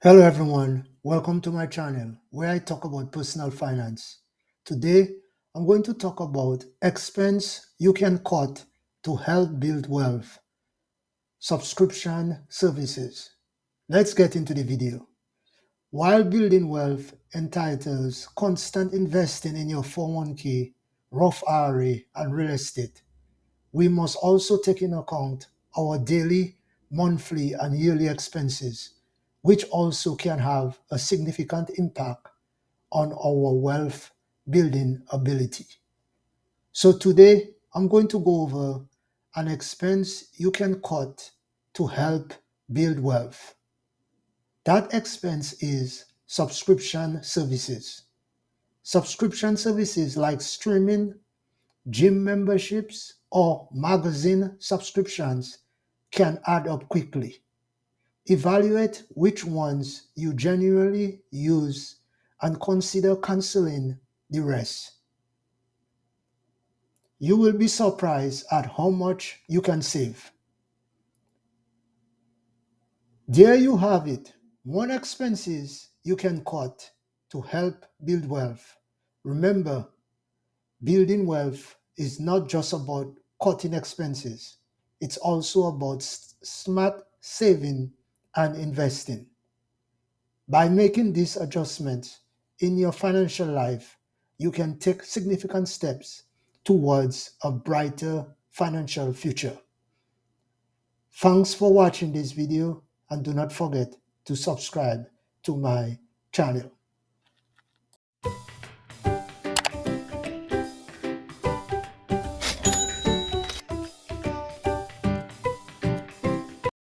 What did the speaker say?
Hello everyone, welcome to my channel where I talk about personal finance. Today, I'm going to talk about expense you can cut to help build wealth, subscription services. Let's get into the video. While building wealth entitles constant investing in your 401k, Roth IRA, and real estate, we must also take into account our daily, monthly, and yearly expenses, which also can have a significant impact on our wealth building ability. So today, I'm going to go over an expense you can cut to help build wealth. That expense is subscription services. Subscription services like streaming, gym memberships, or magazine subscriptions can add up quickly. Evaluate which ones you genuinely use and consider canceling the rest. You will be surprised at how much you can save. There you have it. One expenses you can cut to help build wealth. Remember, building wealth is not just about cutting expenses, it's also about smart saving and investing. By making these adjustments in your financial life, you can take significant steps towards a brighter financial future. Thanks for watching this video and do not forget to subscribe to my channel.